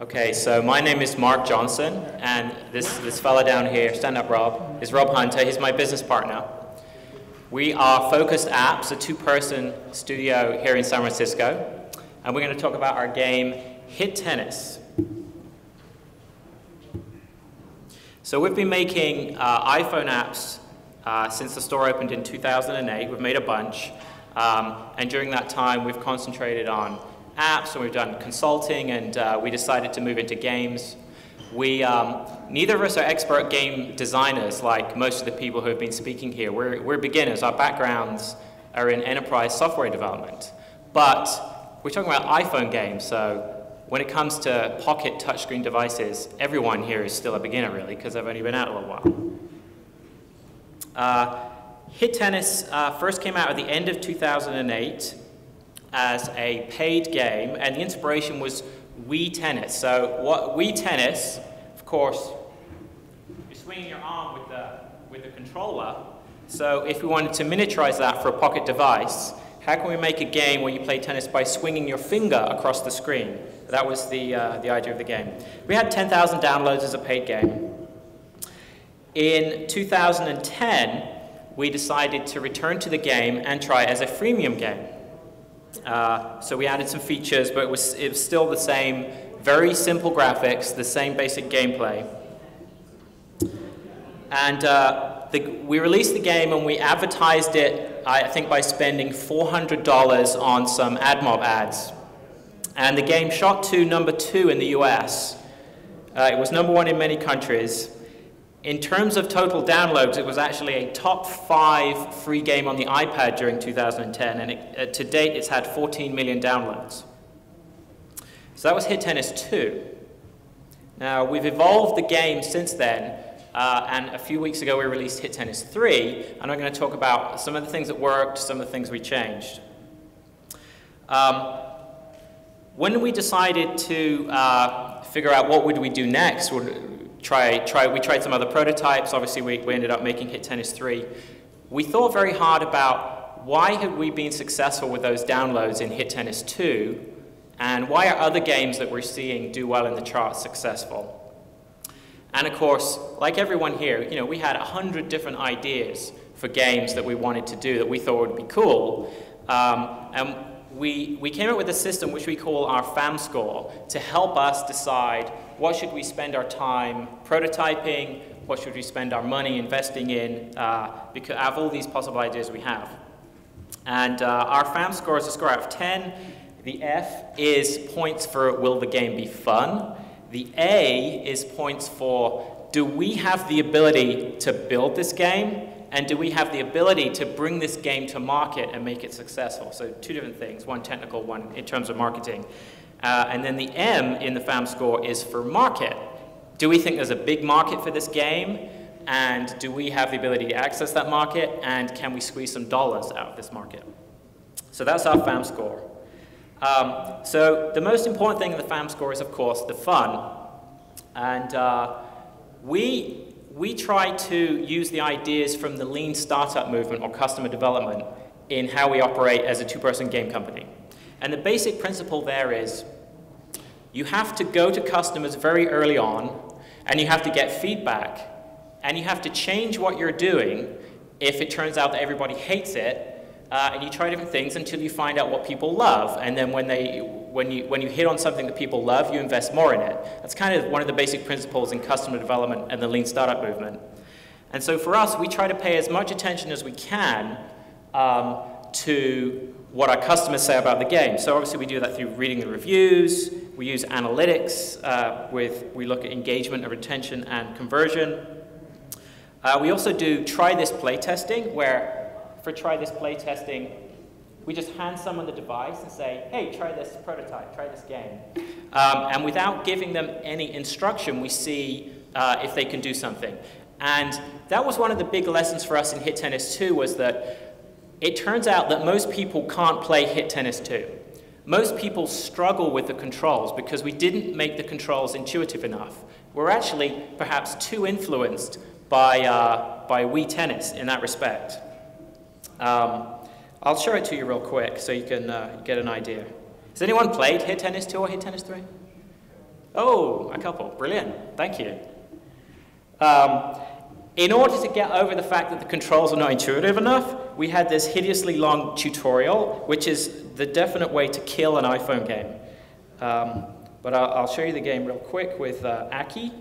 Okay, so my name is Mark Johnson, and this fella down here, stand up Rob, is Rob Hunter. He's my business partner. We are Focused Apps, a two-person studio here in San Francisco, and we're going to talk about our game, Hit Tennis. So we've been making iPhone apps since the store opened in 2008. We've made a bunch, and during that time we've concentrated on apps, and we've done consulting, and we decided to move into games. Neither of us are expert game designers like most of the people who have been speaking here. We're beginners. Our backgrounds are in enterprise software development. But we're talking about iPhone games, so when it comes to pocket touchscreen devices, everyone here is still a beginner, really, because they've only been out a little while. Hit Tennis first came out at the end of 2008. As a paid game, and the inspiration was Wii Tennis. So what Wii Tennis, of course, you're swinging your arm with the controller. So if we wanted to miniaturize that for a pocket device, how can we make a game where you play tennis by swinging your finger across the screen? That was the idea of the game. We had 10,000 downloads as a paid game. In 2010, we decided to return to the game and try it as a freemium game. So we added some features, but it was still the same, very simple graphics, the same basic gameplay. And we released the game and we advertised it, I think, by spending $400 on some AdMob ads. And the game shot to #2 in the US. It was #1 in many countries. In terms of total downloads, it was actually a top 5 free game on the iPad during 2010, and to date it's had 14 million downloads. So that was Hit Tennis 2. Now, we've evolved the game since then, and a few weeks ago we released Hit Tennis 3, and I'm going to talk about some of the things that worked, some of the things we changed. When we decided to figure out what would we do next, we tried some other prototypes. Obviously, we ended up making Hit Tennis 3. We thought very hard about why had we been successful with those downloads in Hit Tennis 2, and why are other games that we're seeing do well in the charts successful? And of course, like everyone here, we had 100 different ideas for games that we wanted to do that we thought would be cool. And we came up with a system which we call our FAM score to help us decide what should we spend our time prototyping, what should we spend our money investing in, because out of all these possible ideas we have. And our FAM score is a score out of 10. The F is points for will the game be fun. The A is points for do we have the ability to build this game, and do we have the ability to bring this game to market and make it successful? So two different things, one technical, one in terms of marketing. And then the M in the FAM score is for market. Do we think there's a big market for this game? And do we have the ability to access that market? And can we squeeze some dollars out of this market? So that's our FAM score. So the most important thing in the FAM score is, of course, the fun. And we try to use the ideas from the lean startup movement or customer development in how we operate as a two-person game company. And the basic principle there is you have to go to customers very early on, and you have to get feedback, and you have to change what you're doing if it turns out that everybody hates it, and you try different things until you find out what people love. And then when you hit on something that people love, you invest more in it. That's kind of one of the basic principles in customer development and the lean startup movement. And so for us, we try to pay as much attention as we can to what our customers say about the game. So obviously we do that through reading the reviews. We use analytics. We look at engagement and retention and conversion. We also do try this play testing, where for try this play testing, we just hand someone the device and say, hey, try this prototype, try this game. And without giving them any instruction, we see if they can do something. And that was one of the big lessons for us in Hit Tennis 2, was that it turns out that most people can't play Hit Tennis 2. Most people struggle with the controls because we didn't make the controls intuitive enough. We're actually perhaps too influenced by Wii Tennis in that respect. I'll show it to you real quick so you can get an idea. Has anyone played Hit Tennis 2 or Hit Tennis 3? Oh, a couple. Brilliant. Thank you. In order to get over the fact that the controls are not intuitive enough, we had this hideously long tutorial, which is the definite way to kill an iPhone game. But I'll show you the game real quick with Aki.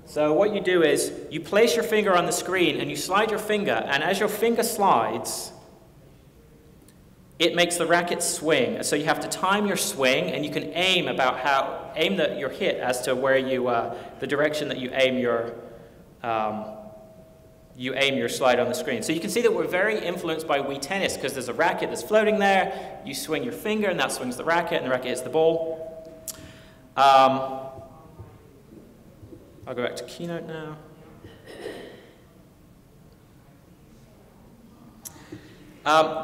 So what you do is you place your finger on the screen and you slide your finger, and as your finger slides, it makes the racket swing. So you have to time your swing, and you can aim your hit as to where you the direction that you aim your slide on the screen. So you can see that we're very influenced by Wii Tennis because there's a racket that's floating there. You swing your finger, and that swings the racket, and the racket hits the ball. I'll go back to Keynote now.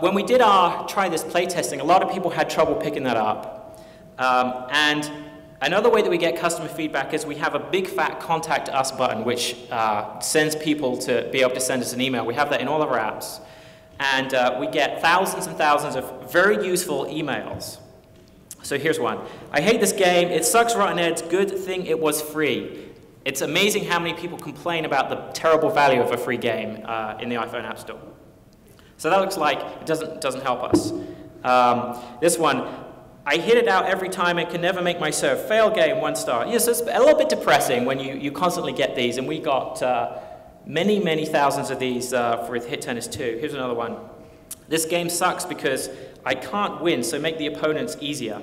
When we did our try this playtesting, a lot of people had trouble picking that up. And another way that we get customer feedback is we have a big fat contact us button, which sends people to be able to send us an email. We have that in all of our apps. And we get thousands and thousands of very useful emails. So here's one. I hate this game. It sucks rotten eggs. Good thing it was free. It's amazing how many people complain about the terrible value of a free game in the iPhone App Store. So that looks like it doesn't help us. This one, I hit it out every time and can never make my serve. Fail game, 1 star. Yes, it's a little bit depressing when you constantly get these, and we got many, many thousands of these for Hit Tennis 2. Here's another one. This game sucks because I can't win, so make the opponents easier.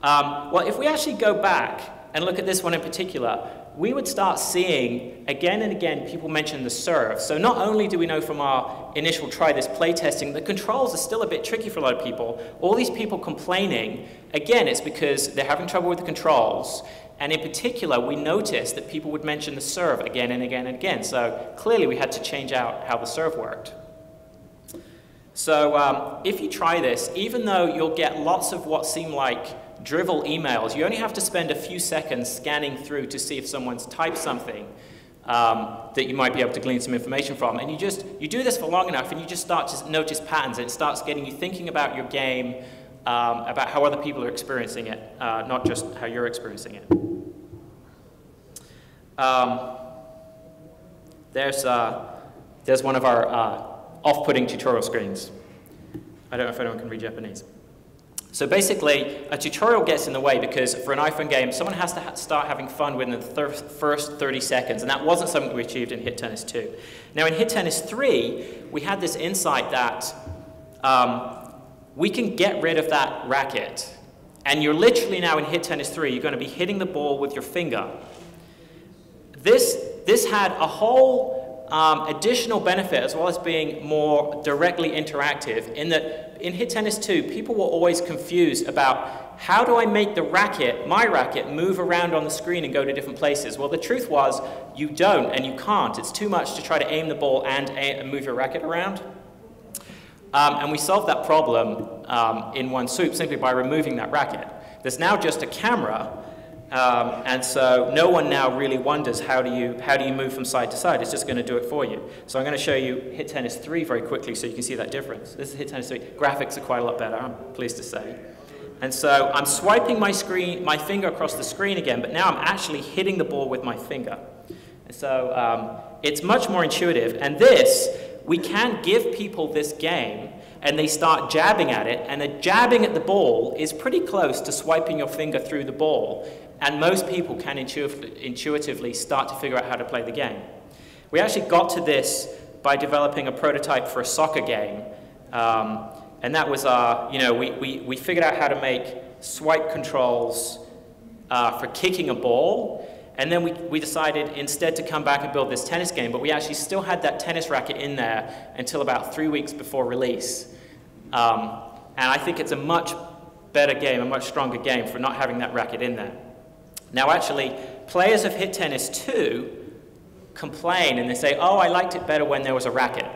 Well, if we actually go back and look at this one in particular, we would start seeing, again and again, people mention the serve. So not only do we know from our initial try this playtesting, the controls are still a bit tricky for a lot of people. All these people complaining, again, it's because they're having trouble with the controls. And in particular, we noticed that people would mention the serve again and again and again. So clearly we had to change out how the serve worked. So if you try this, even though you'll get lots of what seem like drivel emails, you only have to spend a few seconds scanning through to see if someone's typed something that you might be able to glean some information from. And you do this for long enough and you just start to notice patterns, and it starts getting you thinking about your game, about how other people are experiencing it, not just how you're experiencing it. There's one of our off-putting tutorial screens. I don't know if anyone can read Japanese. So basically, a tutorial gets in the way because for an iPhone game, someone has to start having fun within the first 30 seconds, and that wasn't something we achieved in Hit Tennis 2. Now in Hit Tennis 3, we had this insight that we can get rid of that racket, and you're literally now in Hit Tennis 3, you're going to be hitting the ball with your finger. This had a whole additional benefit, as well as being more directly interactive, in that in Hit Tennis 2, people were always confused about how do I make the racket, my racket, move around on the screen and go to different places. Well, the truth was you don't and you can't. It's too much to try to aim the ball and move your racket around. And we solved that problem in one swoop simply by removing that racket. There's now just a camera. And so no one now really wonders how do you move from side to side. It's just going to do it for you. So I'm going to show you Hit Tennis 3 very quickly so you can see that difference. This is Hit Tennis 3. Graphics are quite a lot better, I'm pleased to say. And so I'm swiping my finger across the screen again, but now I'm actually hitting the ball with my finger. And so it's much more intuitive. And we can give people this game and they start jabbing at it, and the jabbing at the ball is pretty close to swiping your finger through the ball. And most people can intuitively start to figure out how to play the game. We actually got to this by developing a prototype for a soccer game. And that was we figured out how to make swipe controls for kicking a ball. And then we decided instead to come back and build this tennis game, but we actually still had that tennis racket in there until about 3 weeks before release. And I think it's a much better game, a much stronger game for not having that racket in there. Now actually, players of Hit Tennis 2 complain and they say, oh, I liked it better when there was a racket.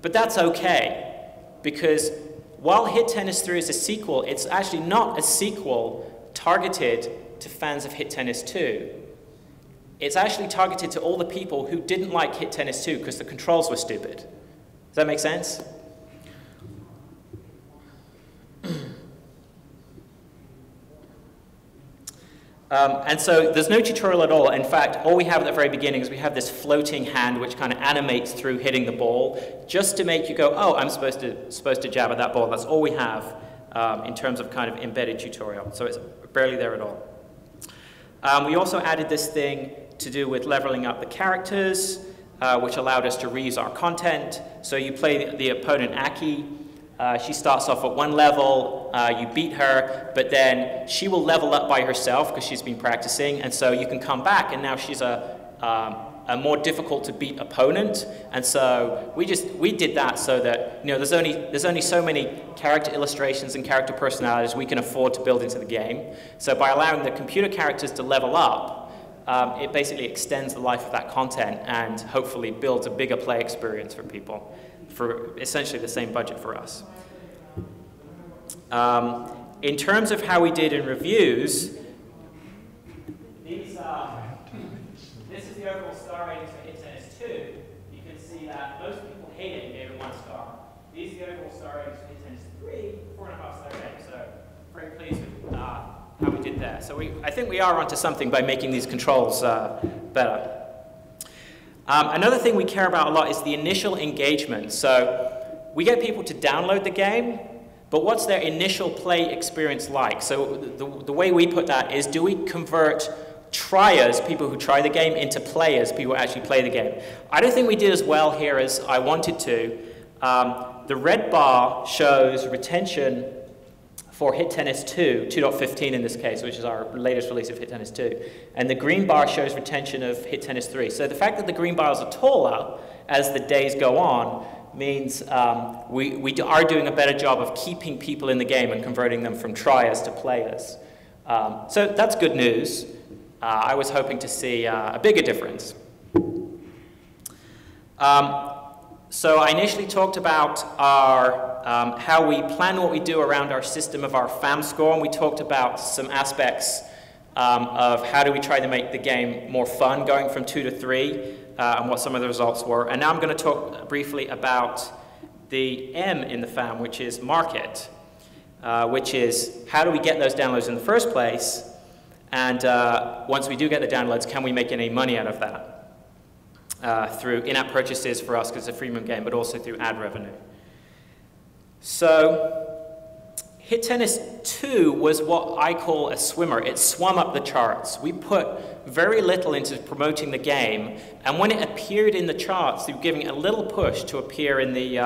But that's okay, because while Hit Tennis 3 is a sequel, it's actually not a sequel targeted to fans of Hit Tennis 2. It's actually targeted to all the people who didn't like Hit Tennis 2 because the controls were stupid. Does that make sense? And so there's no tutorial at all. In fact, all we have at the very beginning is we have this floating hand which kind of animates through hitting the ball, just to make you go, oh, I'm supposed to jab at that ball. That's all we have in terms of kind of embedded tutorial. So it's barely there at all. We also added this thing to do with leveling up the characters, which allowed us to reuse our content. So you play the opponent Aki. She starts off at one level, you beat her, but then she will level up by herself because she's been practicing, and so you can come back and now she's a more difficult to beat opponent. And so we did that so that, you know, there's only so many character illustrations and character personalities we can afford to build into the game. So by allowing the computer characters to level up, it basically extends the life of that content and hopefully builds a bigger play experience for people for essentially the same budget for us. In terms of how we did in reviews, this is the overall star ratings for Hit Tennis 2. You can see that most people hate it and gave it 1 star. These are the overall star ratings for Hit Tennis 3, 4.5 star rating. So very pleased with how we did there. So I think we are onto something by making these controls better. Another thing we care about a lot is the initial engagement. So we get people to download the game, but what's their initial play experience like? So the way we put that is, do we convert triers, people who try the game, into players, people who actually play the game? I don't think we did as well here as I wanted to. The red bar shows retention for Hit Tennis 2, 2.15 in this case, which is our latest release of Hit Tennis 2. And the green bar shows retention of Hit Tennis 3. So the fact that the green bars are taller as the days go on means we are doing a better job of keeping people in the game and converting them from triers to players. So that's good news. I was hoping to see a bigger difference. So I initially talked about our how we plan what we do around our system of our FAM score, and we talked about some aspects of how do we try to make the game more fun, going from 2 to 3, and what some of the results were. And now I'm going to talk briefly about the M in the FAM, which is market, which is how do we get those downloads in the first place, and once we do get the downloads, can we make any money out of that? Through in-app purchases for us, because it's a freemium game, but also through ad revenue. So Hit Tennis 2 was what I call a swimmer. It swam up the charts. We put very little into promoting the game, and when it appeared in the charts, through giving it a little push to appear in the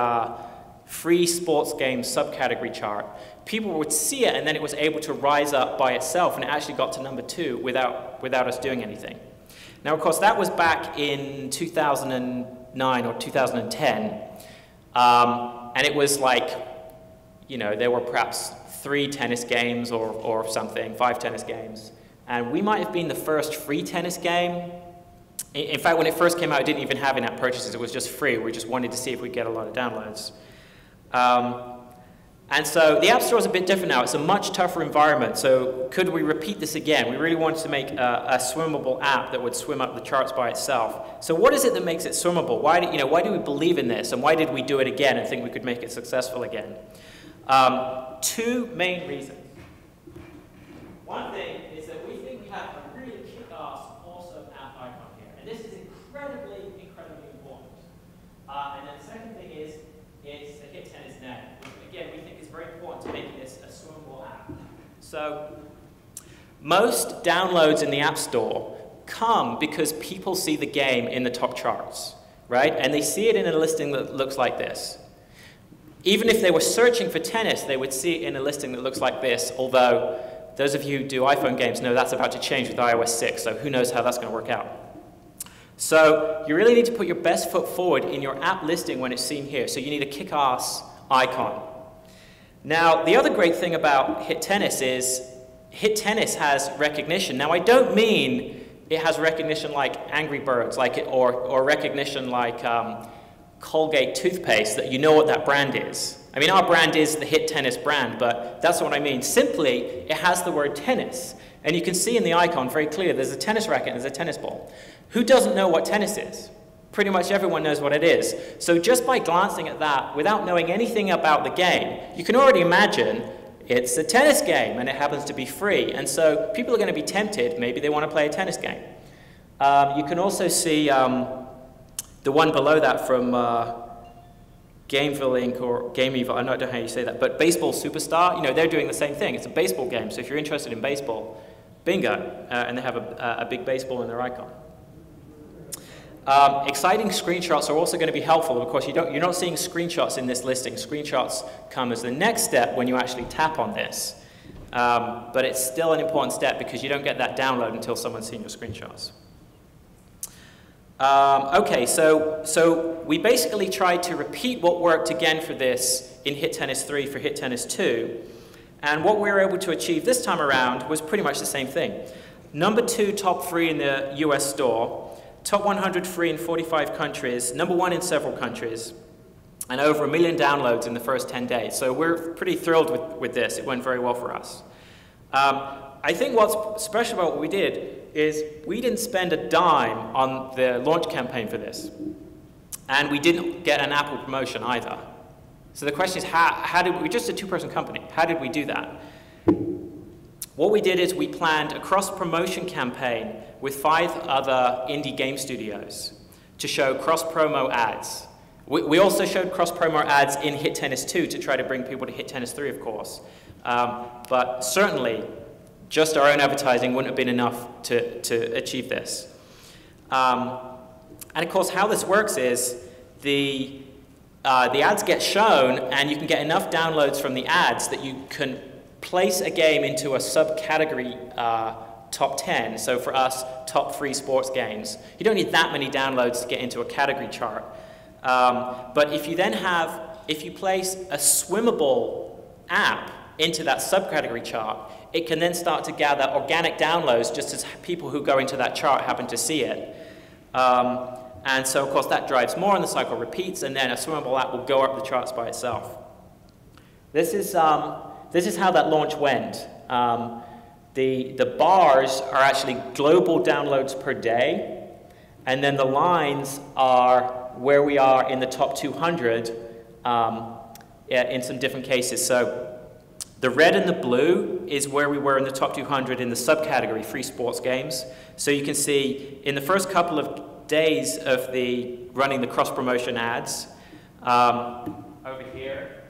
free sports game subcategory chart, people would see it, and then it was able to rise up by itself, and it actually got to number 2 without us doing anything. Now, of course, that was back in 2009 or 2010, and it was like, you know, there were perhaps 3 tennis games or something, 5 tennis games, and we might have been the first free tennis game. In fact, when it first came out, it didn't even have in-app purchases. It was just free. We just wanted to see if we'd get a lot of downloads. And so the App Store is a bit different now. It's a much tougher environment. So could we repeat this again? We really wanted to make a swimmable app that would swim up the charts by itself. So what is it that makes it swimmable? Why do we believe in this? And why did we do it again and think we could make it successful again? 2 main reasons. One thing is that we think we have a really kick-ass, awesome app icon here. And this is incredibly, incredibly important. And then the second thing is it's the Hit Tennis net, which again we think is very important to making this a swimmable app. So most downloads in the App Store come because people see the game in the top charts, right? And they see it in a listing that looks like this. Even if they were searching for tennis, they would see it in a listing that looks like this, although those of you who do iPhone games know that's about to change with iOS 6, so who knows how that's going to work out. So you really need to put your best foot forward in your app listing when it's seen here, so you need a kick-ass icon. Now, the other great thing about Hit Tennis is Hit Tennis has recognition. Now, I don't mean it has recognition like Angry Birds, or recognition like Colgate toothpaste, that you know what that brand is. I mean, our brand is the Hit Tennis brand, but that's not what I mean. Simply, it has the word tennis. And you can see in the icon very clearly, there's a tennis racket, there's a tennis ball. Who doesn't know what tennis is? Pretty much everyone knows what it is. So just by glancing at that, without knowing anything about the game, you can already imagine it's a tennis game, and it happens to be free. And so people are going to be tempted. Maybe they want to play a tennis game. You can also see the one below that from Gameville Inc. or Gameevil, I don't know how you say that, but Baseball Superstar, you know, they're doing the same thing. It's a baseball game, so if you're interested in baseball, bingo, and they have a big baseball in their icon. Exciting screenshots are also going to be helpful. Of course, you're not seeing screenshots in this listing. Screenshots come as the next step when you actually tap on this. But it's still an important step because you don't get that download until someone's seen your screenshots. Okay, so we basically tried to repeat what worked again for this in Hit Tennis 3 for Hit Tennis 2. And what we were able to achieve this time around was pretty much the same thing. Number 2 top free in the US store, top 100 free in 45 countries, number 1 in several countries, and over 1 million downloads in the first 10 days. So we're pretty thrilled with this. It went very well for us. I think what's special about what we did is we didn't spend a dime on the launch campaign for this. And we didn't get an Apple promotion either. So the question is, how did we're just a 2-person company. How did we do that? What we did is we planned a cross-promotion campaign with 5 other indie game studios to show cross-promo ads. We also showed cross-promo ads in Hit Tennis 2 to try to bring people to Hit Tennis 3, of course. But certainly, just our own advertising wouldn't have been enough to achieve this. And of course, how this works is the ads get shown, and you can get enough downloads from the ads that you can place a game into a subcategory top 10. So for us, top free sports games. You don't need that many downloads to get into a category chart. But if you place a swimmable app into that subcategory chart, it can then start to gather organic downloads just as people who go into that chart happen to see it. And so, of course, that drives more, and the cycle repeats, and then a swimmable app will go up the charts by itself. This is how that launch went. The bars are actually global downloads per day, and then the lines are where we are in the top 200 in some different cases. So the red and the blue is where we were in the top 200 in the subcategory free sports games. So you can see in the first couple of days of running the cross-promotion ads, over here,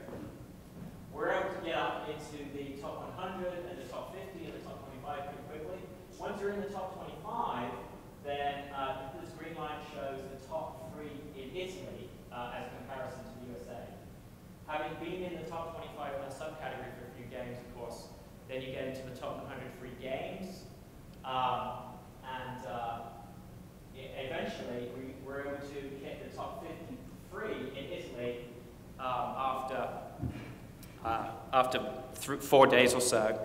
we're able to get up into the top 100 and the top 50 and the top 25 pretty quickly. Once you're in the top 25, then this green line shows the top 3 in Italy as a comparison to the USA. Having been in the top 25 in that subcategory for a few games, of course, then you get into the top 100 free games, and eventually we were able to hit the top 50 free in Italy after 4 days or so.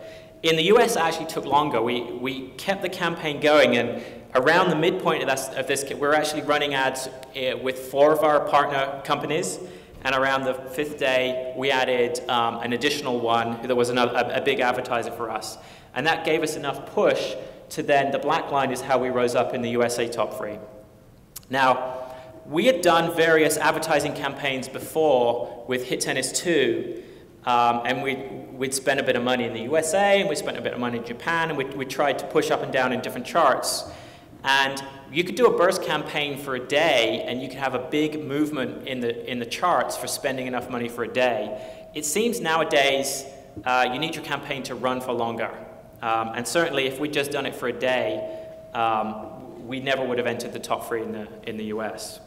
In the US, it actually took longer. We kept the campaign going, and around the midpoint of this, we're actually running ads with 4 of our partner companies. And around the 5th day, we added an additional one. There was a big advertiser for us. And that gave us enough push to then, the black line is how we rose up in the USA top free. Now, we had done various advertising campaigns before with Hit Tennis 2. And we'd spent a bit of money in the USA, and we spent a bit of money in Japan, and we tried to push up and down in different charts. And you could do a burst campaign for a day, and you could have a big movement in the charts for spending enough money for a day. It seems nowadays you need your campaign to run for longer. And certainly if we'd just done it for a day, we never would have entered the top 3 in the US.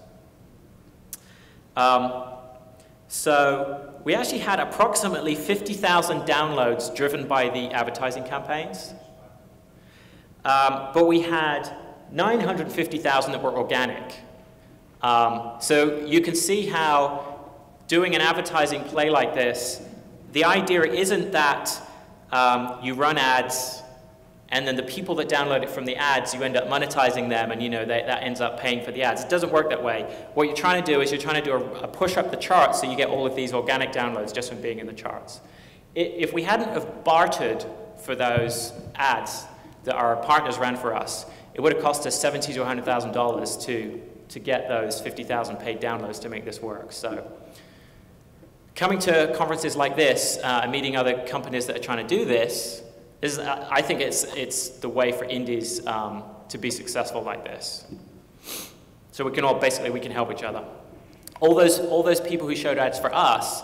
So we actually had approximately 50,000 downloads driven by the advertising campaigns. But we had 950,000 that were organic. So you can see how doing an advertising play like this, the idea isn't that you run ads and then the people that download it from the ads, you end up monetizing them, and that ends up paying for the ads. It doesn't work that way. What you're trying to do is you're trying to do a push up the charts so you get all of these organic downloads just from being in the charts. If we hadn't have bartered for those ads that our partners ran for us, it would have cost us $70,000 to $100,000 to get those 50,000 paid downloads to make this work. So coming to conferences like this and meeting other companies that are trying to do this, I think it's the way for indies to be successful like this. So we can all, basically, we can help each other. All those people who showed ads for us,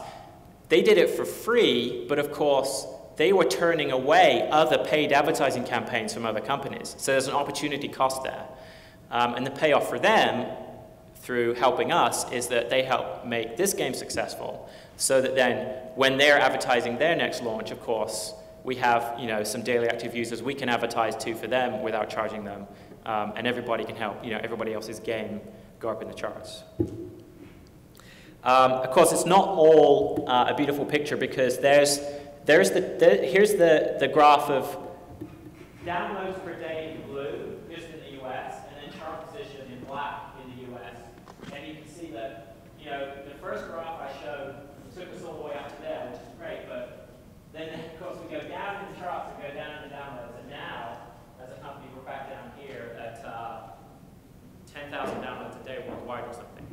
they did it for free, but of course, they were turning away other paid advertising campaigns from other companies. So there's an opportunity cost there. And the payoff for them, through helping us, is that they help make this game successful, so that then, when they're advertising their next launch, of course, we have, you know, some daily active users we can advertise to for them without charging them, and everybody can help, you know, everybody else's game go up in the charts. Of course, it's not all a beautiful picture, because here's the graph of downloads per day in blue, just in the US, and then chart position in black in the US. And you can see that, you know, the first graph I showed took us all the way up to there, which is great, but then, of course, we go down in the charts and go down in the downloads, and now, as a company, we're back down here at 10,000 downloads a day worldwide or something.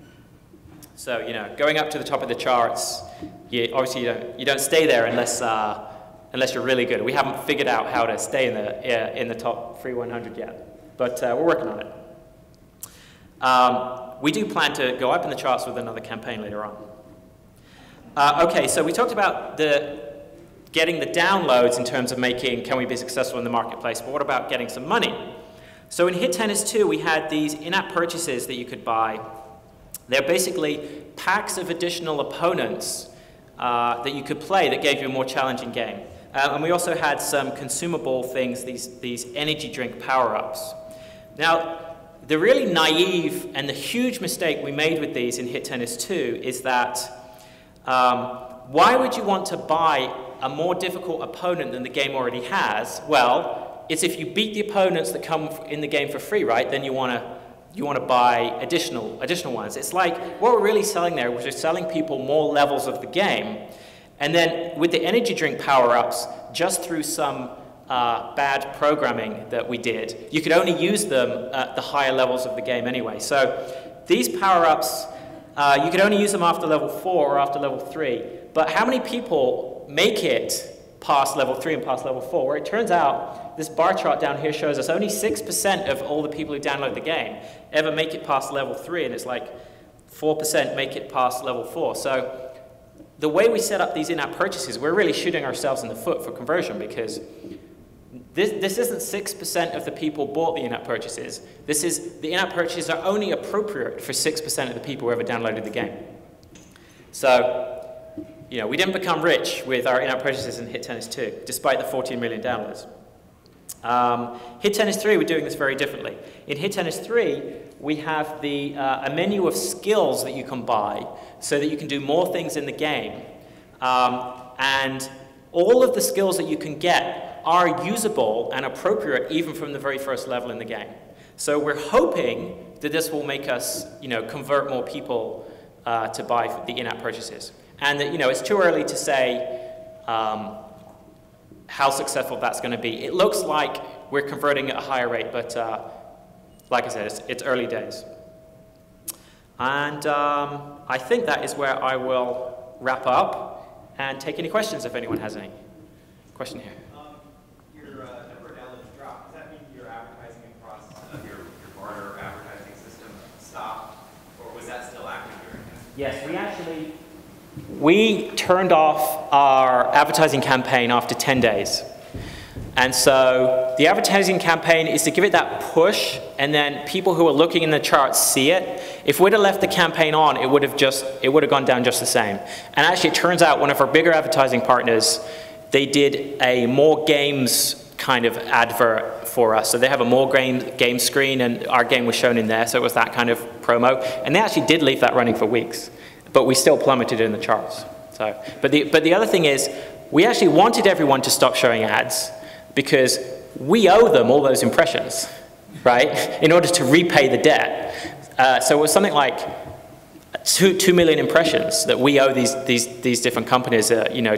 So, you know, going up to the top of the charts, obviously you don't stay there unless you're really good. We haven't figured out how to stay in the top free 100 yet, but we're working on it. We do plan to go up in the charts with another campaign later on. Okay, so we talked about getting the downloads in terms of can we be successful in the marketplace, but what about getting some money? So in Hit Tennis 2, we had these in-app purchases that you could buy. They're basically packs of additional opponents that you could play that gave you a more challenging game. And we also had some consumable things, these energy drink power-ups. Now, the really naive and the huge mistake we made with these in Hit Tennis 2 is that why would you want to buy a more difficult opponent than the game already has? Well, it's if you beat the opponents that come in the game for free, right? Then you want to buy additional ones. It's like what we're really selling there was we're selling people more levels of the game, and then with the energy drink power-ups, just through some bad programming that we did, you could only use them at the higher levels of the game anyway. So these power-ups, you could only use them after level 4 or after level 3. But how many people make it past level 3 and past level 4? Where it turns out, this bar chart down here shows us only 6% of all the people who download the game ever make it past level 3, and it's like 4% make it past level 4. So the way we set up these in-app purchases, we're really shooting ourselves in the foot for conversion, because this isn't 6% of the people bought the in-app purchases. The in-app purchases are only appropriate for 6% of the people who ever downloaded the game. So, you know, we didn't become rich with our in-app purchases in Hit Tennis 2, despite the 14 million downloads. Hit Tennis 3, we're doing this very differently. In Hit Tennis 3, we have a menu of skills that you can buy so that you can do more things in the game. And all of the skills that you can get are usable and appropriate even from the very first level in the game. So we're hoping that this will make us, you know, convert more people to buy the in-app purchases. And that, you know, it's too early to say how successful that's going to be. It looks like we're converting at a higher rate, but like I said, it's early days. And I think that is where I will wrap up and take any questions if anyone has any. Question here. Your number of downloads dropped. Does that mean your advertising across your barter advertising system stopped, or was that still active during that? Yes, we turned off our advertising campaign after 10 days. And so the advertising campaign is to give it that push, and then people who are looking in the charts see it. If we'd have left the campaign on, it would have gone down just the same. And actually, it turns out one of our bigger advertising partners, they did a more games kind of advert for us. So they have a more game screen, and our game was shown in there, so it was that kind of promo. And they actually did leave that running for weeks, but we still plummeted in the charts. So, but the other thing is, we actually wanted everyone to stop showing ads because we owe them all those impressions, right, in order to repay the debt. So it was something like 2 million impressions that we owe these different companies, you know,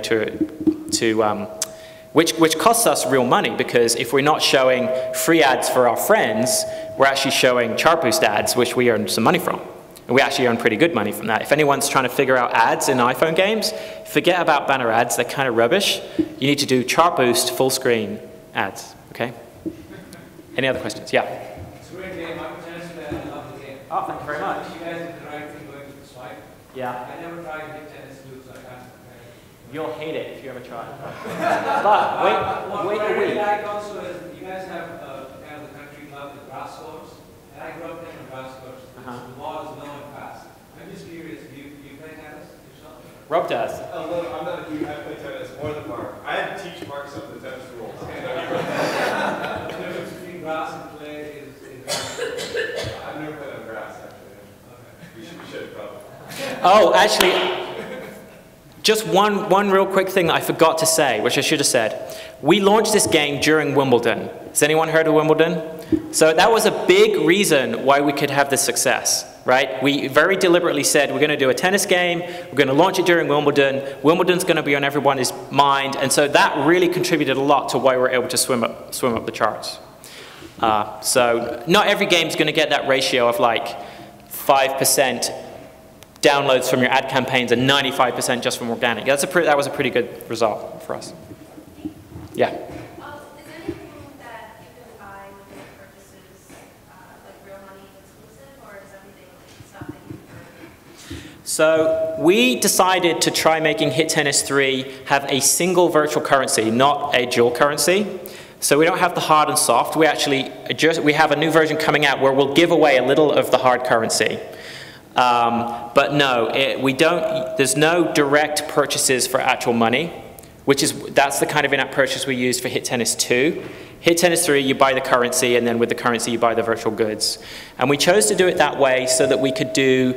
which costs us real money, because if we're not showing free ads for our friends, we're actually showing chart boost ads, which we earn some money from. And we actually earn pretty good money from that. If anyone's trying to figure out ads in iPhone games, forget about banner ads, they're kind of rubbish. You need to do chart boost, full screen ads, okay? Any other questions? Yeah? It's a great game. I'm a tennis fan. I love the game. Oh, thank you very much. You guys did the right thing going to the swipe. Yeah. I never tried to hit tennis loops. I can't. You'll hate it if you ever try it. But wait a week. What I like also is you guys have kind of the country club with grass courts, and I grew up playing on grass courts. The ball is low and fast. I'm just curious, do you play tennis yourself? Rob does. A little, I'm not a huge, I play tennis more than Mark. I had to teach Mark some of the tennis rules. The difference between grass and clay is I've never played on grass, actually. Okay. We should probably. Oh, actually, just one real quick thing that I forgot to say, which I should have said. We launched this game during Wimbledon. Has anyone heard of Wimbledon? So that was a big reason why we could have this success, right? We very deliberately said we're going to do a tennis game, we're going to launch it during Wimbledon, Wimbledon's going to be on everyone's mind, and so that really contributed a lot to why we're able to swim up the charts. So not every game's going to get that ratio of like 5% downloads from your ad campaigns and 95% just from organic. That was a pretty good result for us. Yeah? Is there anything that you can buy with your purchases, like real money exclusive, or is everything stuff that you can earn? So we decided to try making Hit Tennis 3 have a single virtual currency, not a dual currency. So we don't have the hard and soft. We have a new version coming out where we'll give away a little of the hard currency. But no, there's no direct purchases for actual money, that's the kind of in-app purchase we use for Hit Tennis 2. Hit Tennis 3, you buy the currency, and then with the currency you buy the virtual goods. And we chose to do it that way so that we could do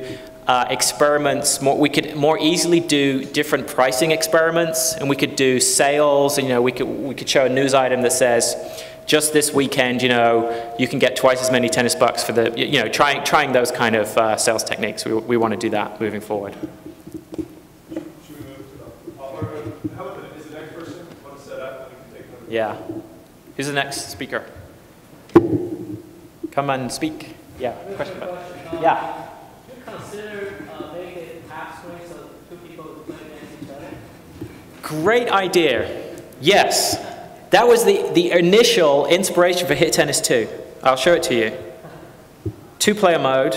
experiments, we could more easily do different pricing experiments, and we could do sales, and we could show a news item that says, just this weekend, you can get twice as many tennis bucks for the, trying those kind of sales techniques. We want to do that moving forward. Should we move to how about is the next person want to set up and we can take another? Yeah. Who's the next speaker? Come and speak. Yeah. Question. Yeah. Do you consider making it half swing so two people play against each other? Great idea. Yes. That was the initial inspiration for Hit Tennis 2. I'll show it to you. Two-player mode.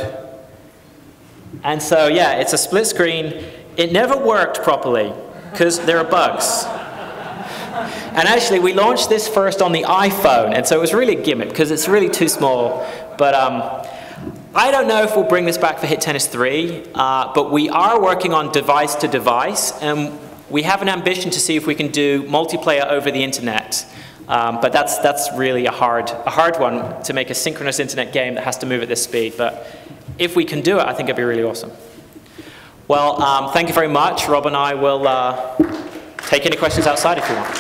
And so, yeah, it's a split screen. It never worked properly because there are bugs. And actually, we launched this first on the iPhone, and so it was really a gimmick because it's really too small. But I don't know if we'll bring this back for Hit Tennis 3, but we are working on device-to-device, and we have an ambition to see if we can do multiplayer over the internet. But that's really a hard one to make a synchronous internet game that has to move at this speed. But if we can do it, I think it'd be really awesome. Well, thank you very much. Rob and I will take any questions outside if you want.